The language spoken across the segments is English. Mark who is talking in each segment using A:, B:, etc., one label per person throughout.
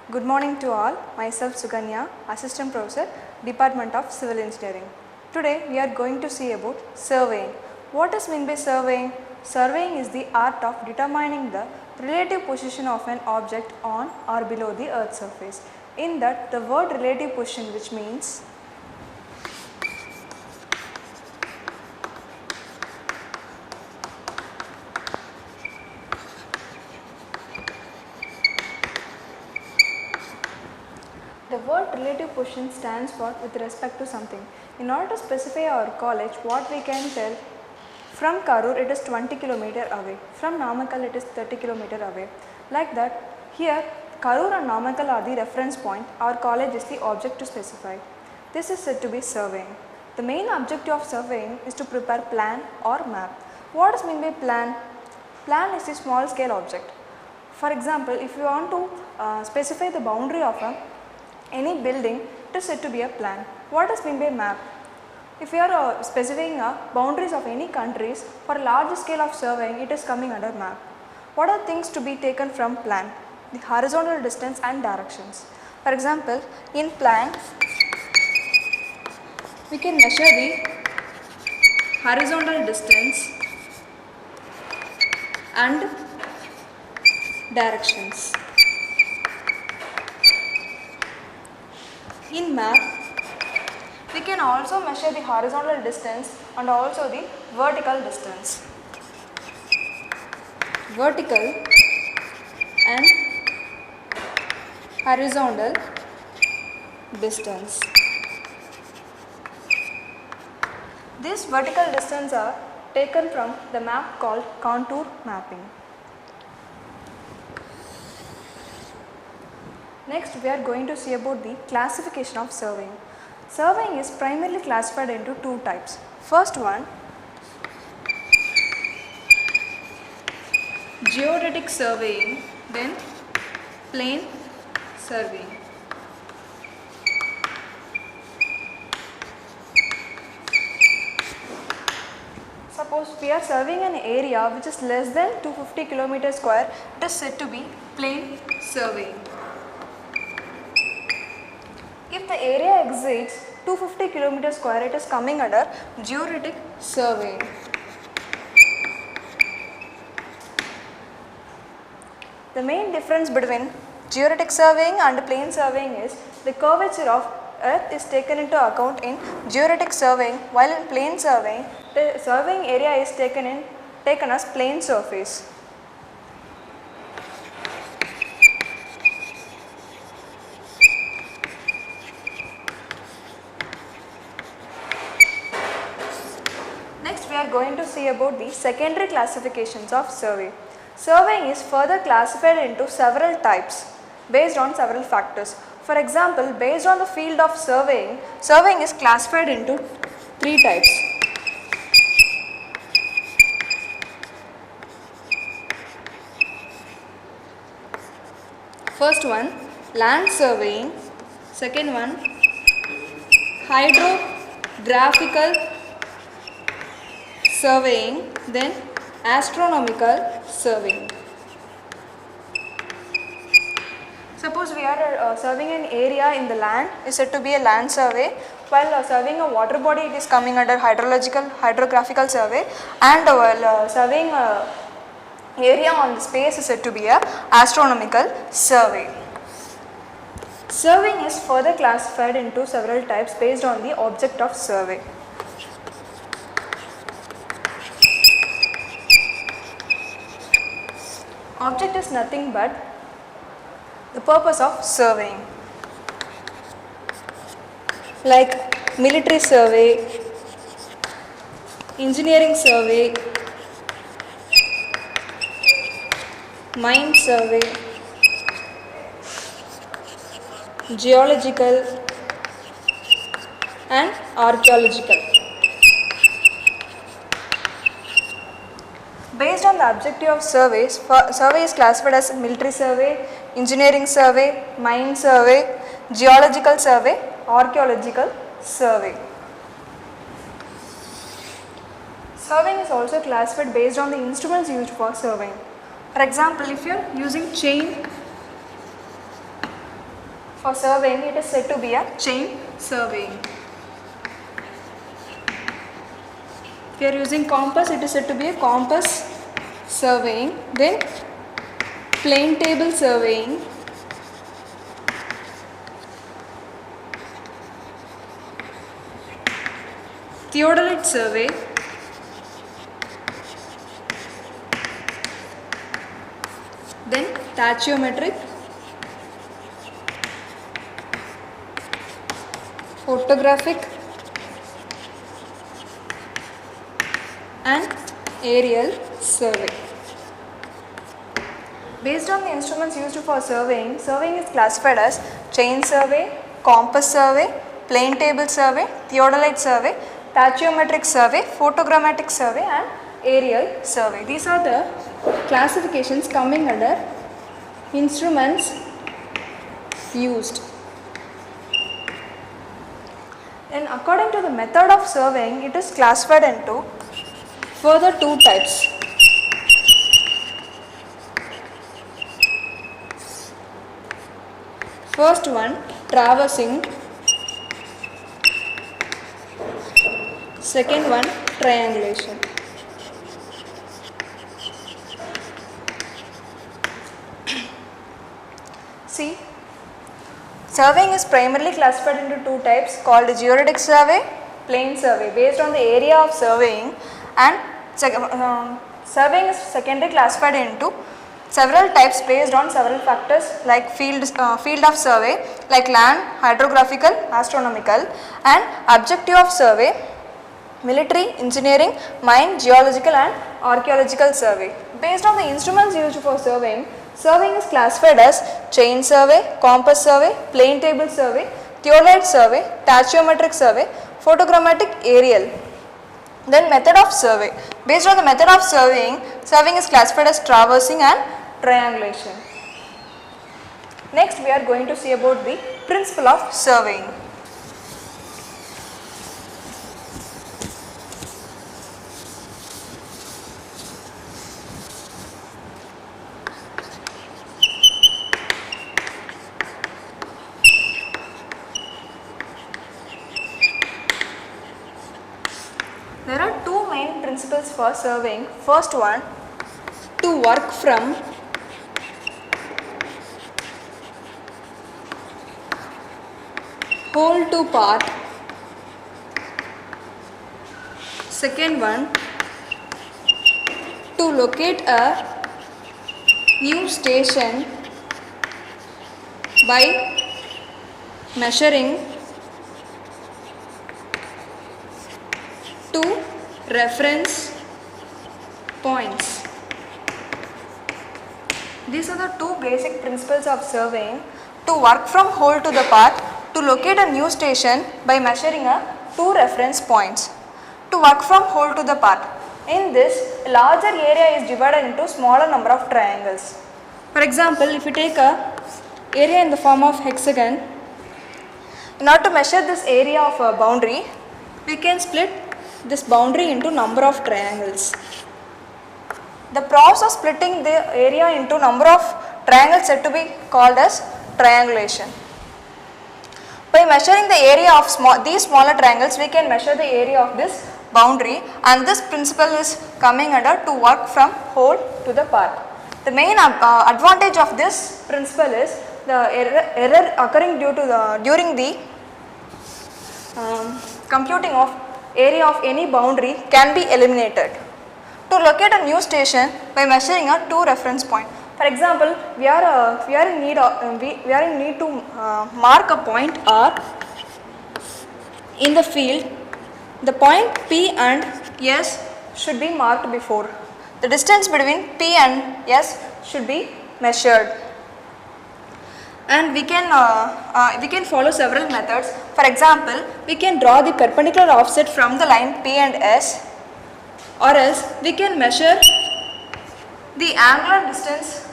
A: Good morning to all. Myself Suganya, Assistant Professor, Department of Civil Engineering. Today we are going to see about surveying. What is meant by surveying? Surveying is the art of determining the relative position of an object on or below the earth's surface. In that, the word relative position, which means the word relative position stands for with respect to something. In order to specify our college, what we can tell, from Karur it is 20 km away, from Namakkal it is 30 km away. Like that, here Karur and Namakkal are the reference point, our college is the object to specify. This is said to be surveying. The main objective of surveying is to prepare plan or map. What is meant by plan? Plan is a small scale object. For example, if you want to specify the boundary of any building, it is said to be a plan. What is meant by map? If you are specifying boundaries of any countries for a large scale of surveying, it is coming under map. What are things to be taken from plan? The horizontal distance and directions. For example, in plan, we can measure the horizontal distance and directions. In map, we can also measure the horizontal distance and also the vertical distance. Vertical and horizontal distance. These vertical distance are taken from the map called contour mapping. Next, we are going to see about the classification of surveying. Surveying is primarily classified into two types. First one, geodetic surveying, then plane surveying. Suppose we are surveying an area which is less than 250 km square, it is said to be plane surveying. If the area exceeds 250 km square, it is coming under geodetic surveying. The main difference between geodetic surveying and plane surveying is the curvature of earth is taken into account in geodetic surveying, while in plane surveying, the surveying area is taken as plane surface. Next, we are going to see about the secondary classifications of survey. Surveying is further classified into several types based on several factors. For example, based on the field of surveying, surveying is classified into three types. First one, land surveying. Second one, hydrographical surveying, then astronomical surveying. Suppose we are surveying an area in the land, is said to be a land survey, while surveying a water body, it is coming under hydrographical survey, and while surveying area on the space is said to be a astronomical survey. Surveying is further classified into several types based on the object of survey. Object is nothing but the purpose of surveying, like military survey, engineering survey, mine survey, geological and archaeological. Based on the objective of surveys, survey is classified as military survey, engineering survey, mine survey, geological survey, archaeological survey. Surveying is also classified based on the instruments used for surveying. For example, if you are using chain For surveying, it is said to be a chain surveying. If you are using compass, it is said to be a compass surveying. Then plane table surveying, theodolite survey, then tachyometric, photographic and aerial survey. Based on the instruments used for surveying, surveying is classified as chain survey, compass survey, plane table survey, theodolite survey, tachyometric survey, photogrammetric survey and aerial survey. These are the classifications coming under instruments used. And according to the method of surveying, it is classified into further two types. First one, traversing. Second one, triangulation. See, surveying is primarily classified into two types called geodetic survey, plane survey based on the area of surveying, and surveying is secondary classified into several types based on several factors like field of survey like land, hydrographical, astronomical, and objective of survey, military, engineering, mine, geological and archaeological survey. Based on the instruments used for surveying, surveying is classified as chain survey, compass survey, plane table survey, theodolite survey, tachyometric survey, photogrammetric aerial. Then method of survey. Based on the method of surveying, surveying is classified as traversing and triangulation. Next we are going to see about the principle of surveying. There are two main principles for surveying. First one, to work from whole to part. Second one, to locate a new station by measuring two reference points. These are the two basic principles of surveying: to work from whole to the part, to locate a new station by measuring two reference points. To work from whole to the part. In this, a larger area is divided into smaller number of triangles. For example, if you take a area in the form of hexagon, in order to measure this area of a boundary, we can split this boundary into number of triangles. The process of splitting the area into number of triangles said to be called as triangulation. By measuring the area of these smaller triangles, we can measure the area of this boundary, and this principle is coming under to work from whole to the part. The main advantage of this principle is the error occurring during the computing of area of any boundary can be eliminated. To locate a new station by measuring a two reference point. For example, we are in need to mark a point R in the field. The point P and S should be marked before. The distance between P and S should be measured. And we can follow several methods. For example, we can draw the perpendicular offset from the line P and S, or else we can measure the angular distance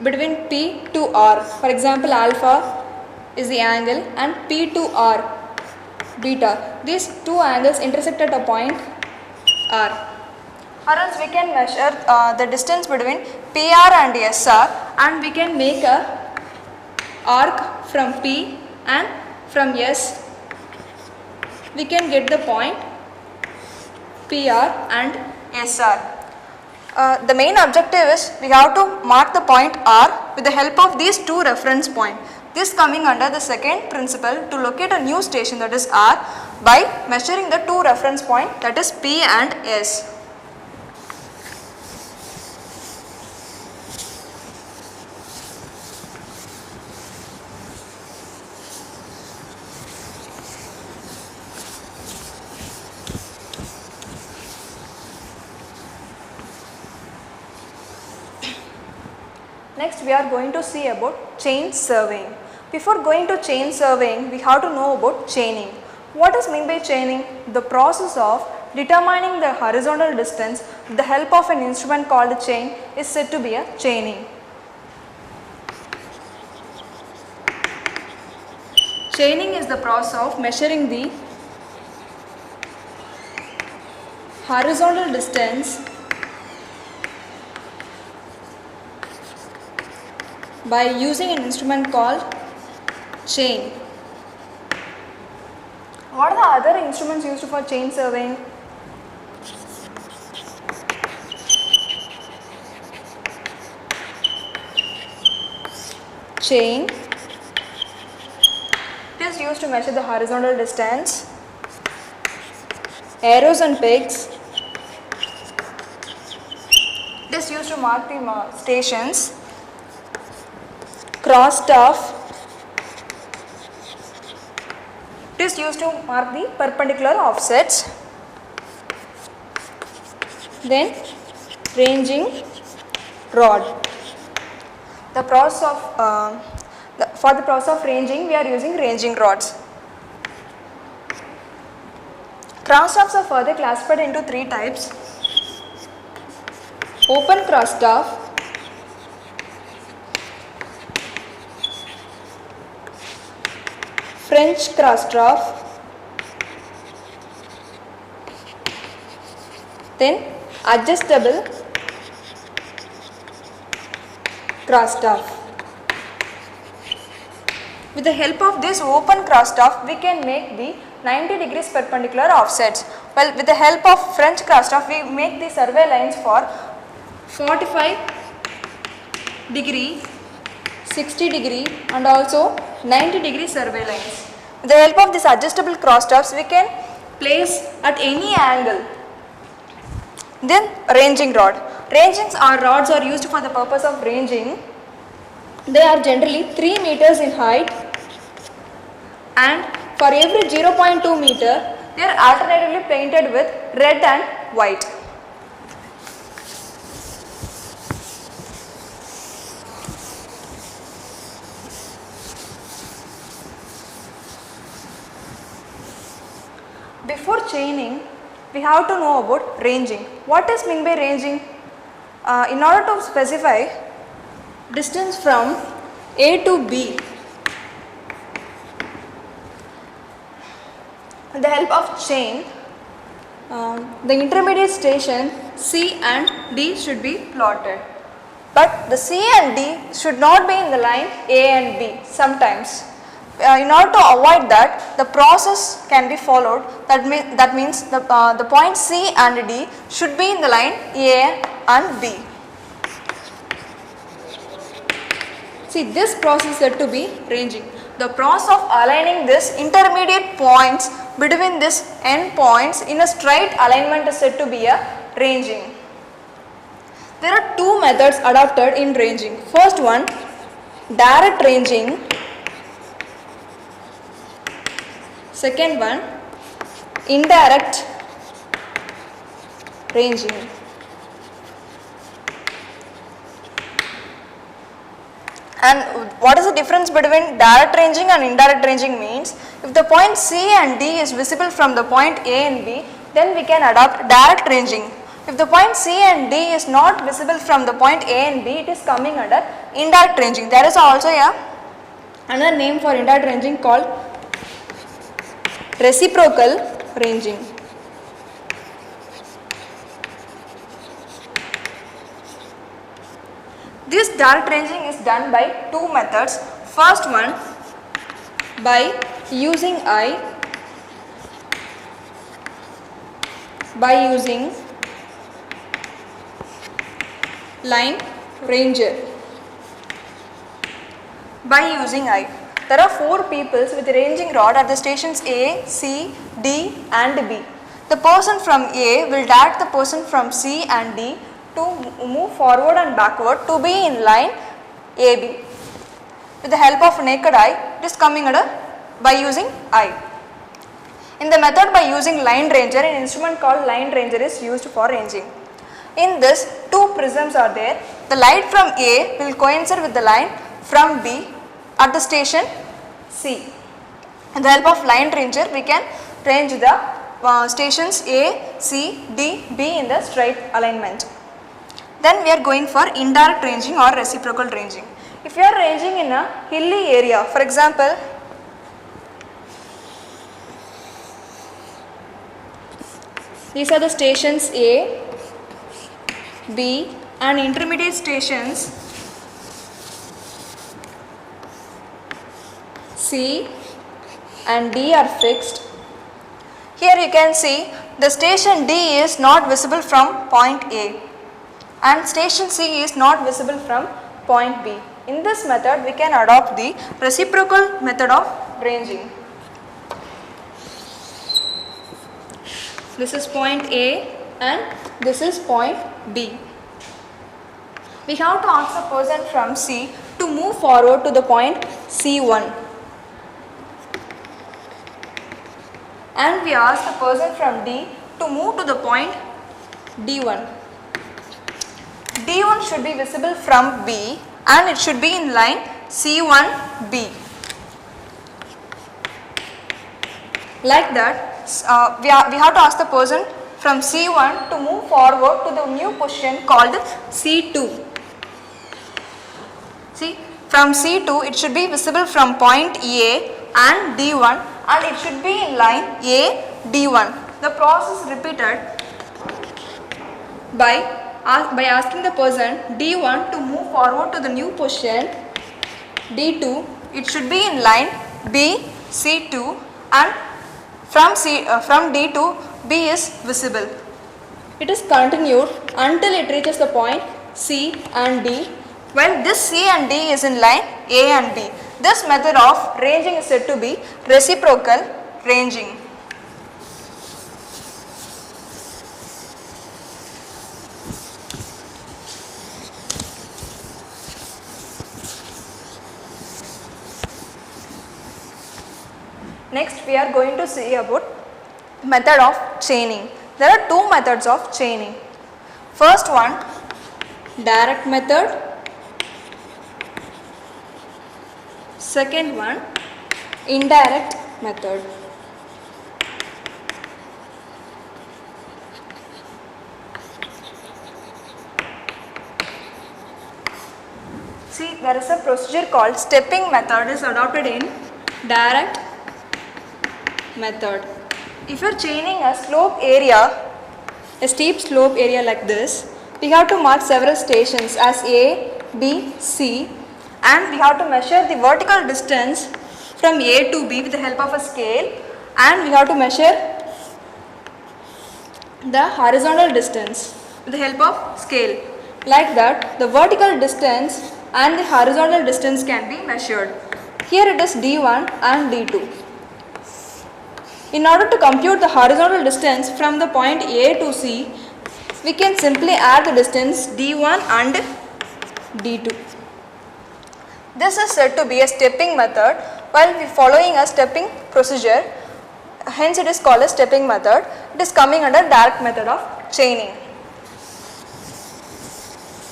A: between P to R. For example, alpha is the angle and P to R, beta. These two angles intersect at a point R. Or else we can measure the distance between PR and SR, and we can make a arc from P and from S we can get the point PR and SR. The main objective is we have to mark the point R with the help of these two reference points. This coming under the second principle to locate a new station, that is R, by measuring the two reference points, that is P and S. Next we are going to see about chain surveying. Before going to chain surveying, we have to know about chaining. What is meant by chaining? The process of determining the horizontal distance with the help of an instrument called a chain is said to be a chaining. Chaining is the process of measuring the horizontal distance by using an instrument called chain. What are the other instruments used for chain surveying? Chain. It is used to measure the horizontal distance. Arrows and pegs. It is used to mark the stations. Cross staff. It is used to mark the perpendicular offsets. Then ranging rod. The process of for the process of ranging, we are using ranging rods. Cross staffs are further classified into three types: open cross staff, French cross staff, then adjustable cross staff. With the help of this open cross staff, we can make the 90 degrees perpendicular offsets. Well, with the help of French cross staff, we make the survey lines for 45 degree, 60 degree and also 90 degree survey lines. With the help of this adjustable cross staffs, we can place at any angle. Then ranging rod. Rangings or rods are used for the purpose of ranging. They are generally 3 meters in height, and for every 0.2 meter they are alternatively painted with red and white. Before chaining, we have to know about ranging. What is meant by ranging? In order to specify distance from A to B, with the help of chain, the intermediate station C and D should be plotted. But the C and D should not be in the line A and B sometimes. In order to avoid that, the process can be followed. That means the point C and D should be in the line A and B. See, this process is said to be ranging. The process of aligning this intermediate points between these end points in a straight alignment is said to be a ranging. There are two methods adopted in ranging. First one, direct ranging. Second one, indirect ranging. And what is the difference between direct ranging and indirect ranging means? If the point C and D is visible from the point A and B, then we can adopt direct ranging. If the point C and D is not visible from the point A and B, it is coming under indirect ranging. There is also another name for indirect ranging called reciprocal ranging. This direct ranging is done by two methods. First one, by using line ranger. By using I. There are 4 peoples with ranging rod at the stations A, C, D and B. The person from A will direct the person from C and D to move forward and backward to be in line AB. With the help of naked eye, it is coming under by using I. In the method by using line ranger, an instrument called line ranger is used for ranging. In this, 2 prisms are there. The light from A will coincide with the line from B at the station C. With the help of line ranger, we can range the stations A, C, D, B in the straight alignment. Then we are going for indirect ranging or reciprocal ranging. If you are ranging in a hilly area, for example, these are the stations A, B and intermediate stations C and D are fixed. Here you can see the station D is not visible from point A and station C is not visible from point B. In this method, we can adopt the reciprocal method of ranging. This is point A and this is point B. We have to ask the person from C to move forward to the point C1. And we ask the person from D to move to the point D1. D1 should be visible from B and it should be in line C1B. Like that, we have to ask the person from C1 to move forward to the new position called C2. See, from C2 it should be visible from point A and D1 and it should be in line A, D1. The process repeated by asking the person D1 to move forward to the new position D2, it should be in line B, C2 and from D2 B is visible. It is continued until it reaches the point C and D, while this C and D is in line A and B. This method of ranging is said to be reciprocal ranging. Next we are going to see about method of chaining. There are 2 methods of chaining. First one, direct method. Second one, indirect method. See, there is a procedure called stepping method is adopted in direct method. If you are chaining a slope area, a steep slope area like this, we have to mark several stations as A, B, C and we have to measure the vertical distance from A to B with the help of a scale and we have to measure the horizontal distance with the help of scale. Like that, the vertical distance and the horizontal distance can be measured. Here it is D1 and D2. In order to compute the horizontal distance from the point A to C, we can simply add the distance D1 and D2. This is said to be a stepping method while we following a stepping procedure, hence it is called a stepping method. It is coming under direct method of chaining.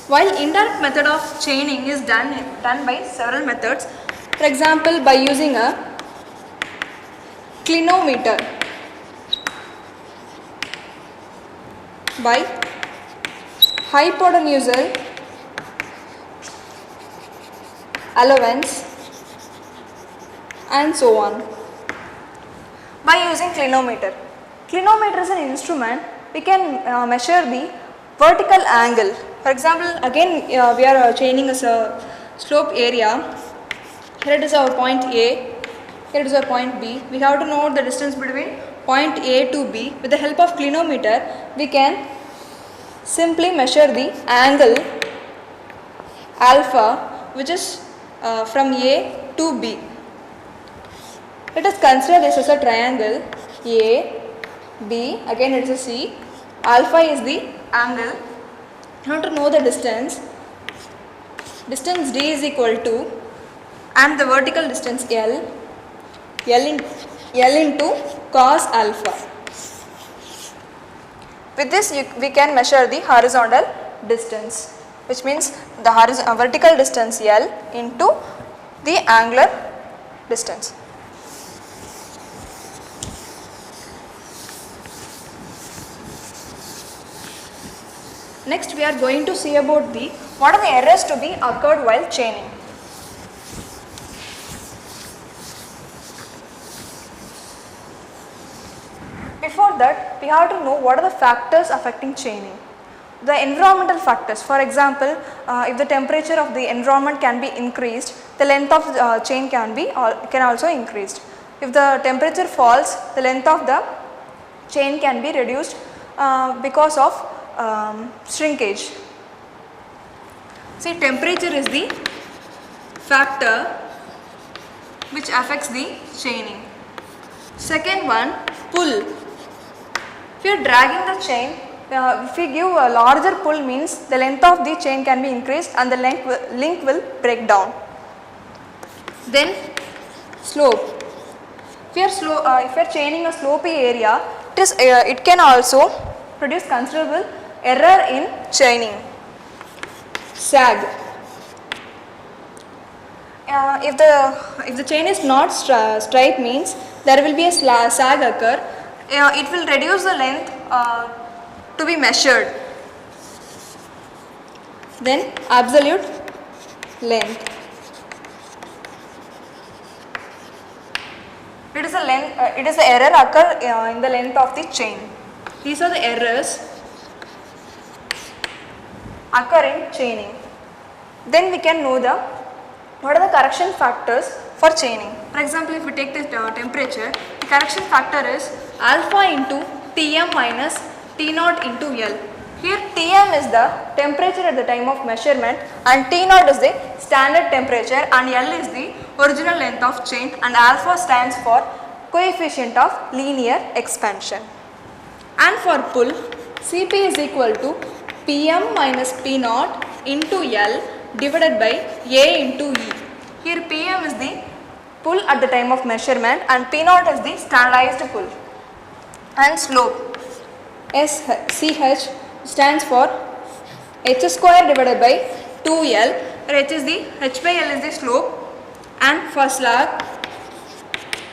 A: While indirect method of chaining is done by several methods, for example by using a clinometer, by hypotenusal allowance and so on. By using clinometer. Clinometer is an instrument we can measure the vertical angle. For example, again we are chaining a slope area Here it is our point A, here it is our point B. We have to know the distance between point A to B. With the help of clinometer, we can simply measure the angle alpha, which is from A to B. Let us consider this as a triangle A, B, again it is a C. Alpha is the angle. You have to know the distance. Distance D is equal to, and the vertical distance L into cos alpha. With this we can measure the horizontal distance, which means the vertical distance L into the angular distance. Next we are going to see about what are the errors to be occurred while chaining. Before that, we have to know what are the factors affecting chaining. The environmental factors, for example, if the temperature of the environment can be increased, the length of the chain can also increased. If the temperature falls, the length of the chain can be reduced because of shrinkage. See, temperature is the factor which affects the chaining. Second one, pull. If you are dragging the chain, if we give a larger pull, means the length of the chain can be increased and the link will break down. Then slope. If you are chaining a slopy area, it can also produce considerable error in chaining. Sag. If the chain is not straight, means there will be a sag occur. It will reduce the length to be measured. Then absolute length. It is the error occur in the length of the chain. These are the errors occur in chaining. Then we can know what are the correction factors for chaining. For example, if we take the temperature, the correction factor is alpha into Tm minus T0 into L. Here Tm is the temperature at the time of measurement and T0 is the standard temperature and L is the original length of chain, and alpha stands for coefficient of linear expansion. And for pull, Cp is equal to Pm minus P0 into L divided by A into E. Here Pm is the pull at the time of measurement and P0 is the standardized pull. And slope, SCH stands for h square divided by 2L, where h is the h by L is the slope, and for slag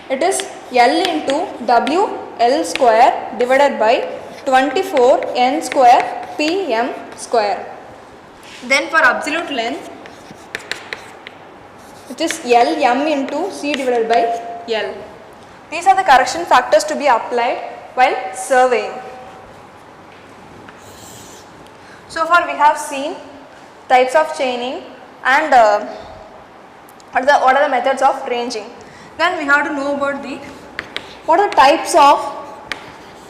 A: it is L into WL square divided by 24N square PM square. Then for absolute length, it is LM into C divided by L. These are the correction factors to be applied while surveying. So far we have seen types of chaining and what are the methods of ranging. Then we have to know about what are the types of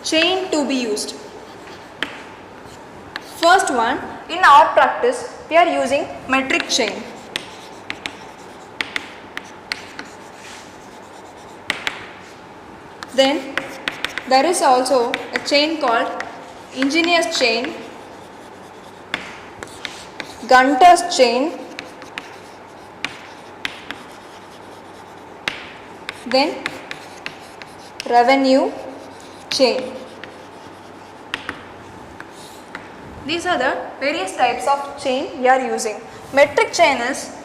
A: chain to be used. First one, in our practice we are using metric chain. Then there is also a chain called engineer's chain, Gunter's chain, then revenue chain. These are the various types of chain we are using. Metric chain is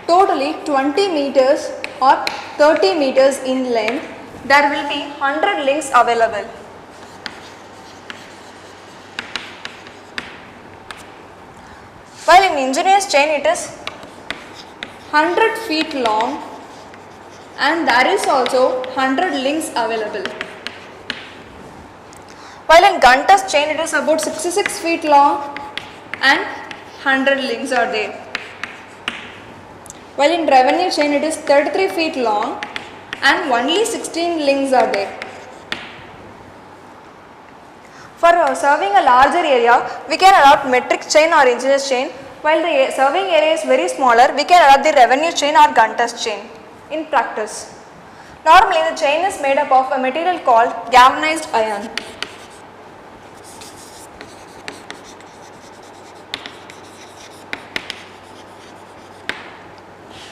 A: totally 20 meters or 30 meters in length. There will be 100 links available. While in engineer's chain it is 100 feet long and there is also 100 links available. While in Gunter's chain it is about 66 feet long and 100 links are there. while in revenue chain it is 33 feet long and only 16 links are there. For serving a larger area, we can adopt metric chain or inches chain. While the serving area is very smaller, we can adopt the revenue chain or Gunter's chain in practice. Normally, the chain is made up of a material called galvanized iron.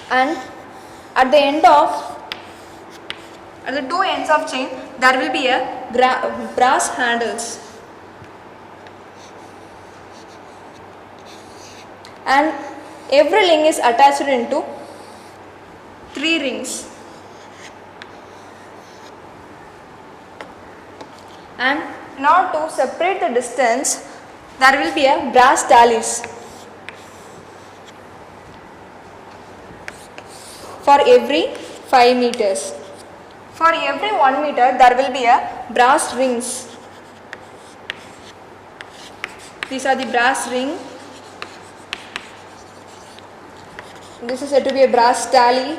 A: And at the two ends of chain, there will be a brass handles. And every link is attached into 3 rings. And in order to separate the distance, there will be a brass tallies. For every 5 meters. For every 1 meter, there will be a brass rings. These are the brass ring. This is said to be a brass tally.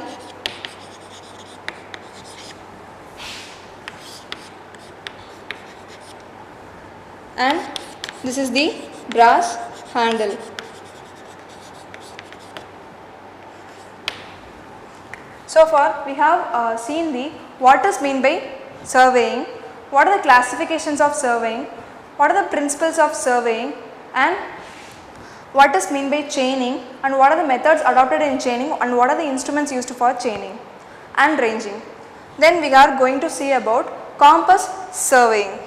A: And this is the brass handle. So far we have seen what is meant by surveying, what are the classifications of surveying, what are the principles of surveying, and what is meant by chaining, and what are the methods adopted in chaining, and what are the instruments used for chaining and ranging. Then we are going to see about compass surveying.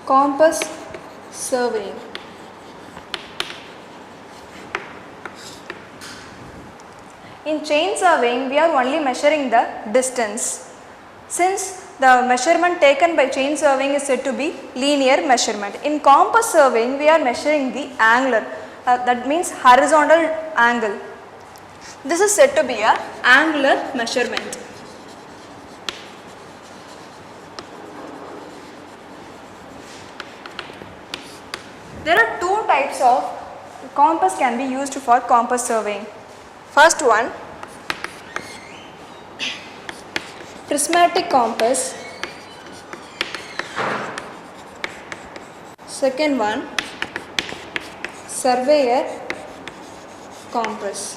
A: Compass surveying. In chain surveying, we are only measuring the distance. Since the measurement taken by chain surveying is said to be linear measurement. In compass surveying, we are measuring the angular, that means horizontal angle. This is said to be a angular measurement. There are two types of compass can be used for compass surveying. First one, prismatic compass. Second one, surveyor compass.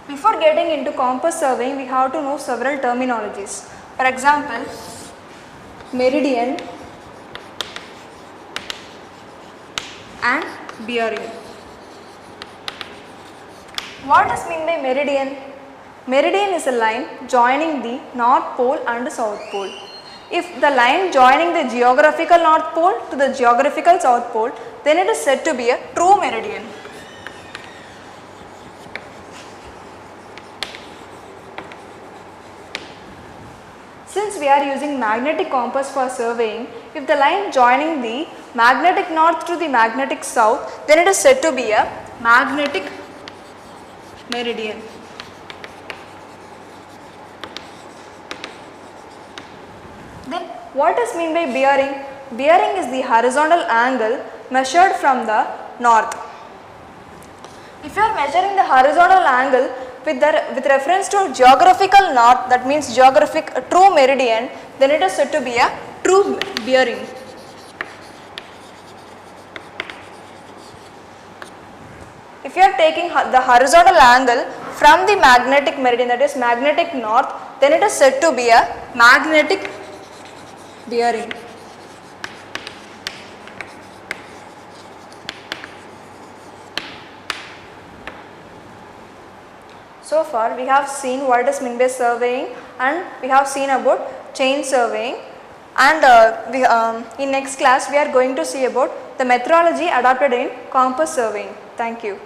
A: Before getting into compass surveying, we have to know several terminologies. For example, meridian and bearing. What does mean by meridian? Meridian is a line joining the North Pole and South Pole. If the line joining the geographical North Pole to the geographical South Pole, then it is said to be a true meridian. Since we are using magnetic compass for surveying, if the line joining the magnetic north to the magnetic south, then it is said to be a magnetic meridian. Then what is meant by bearing? Bearing is the horizontal angle measured from the north. If you are measuring the horizontal angle with reference to geographical north, that means true meridian, then it is said to be a true bearing. If you are taking the horizontal angle from the magnetic meridian, that is magnetic north, then it is said to be a magnetic bearing. So far we have seen what is meant by surveying, and we have seen about chain surveying, and in next class we are going to see about the methodology adopted in compass surveying. Thank you.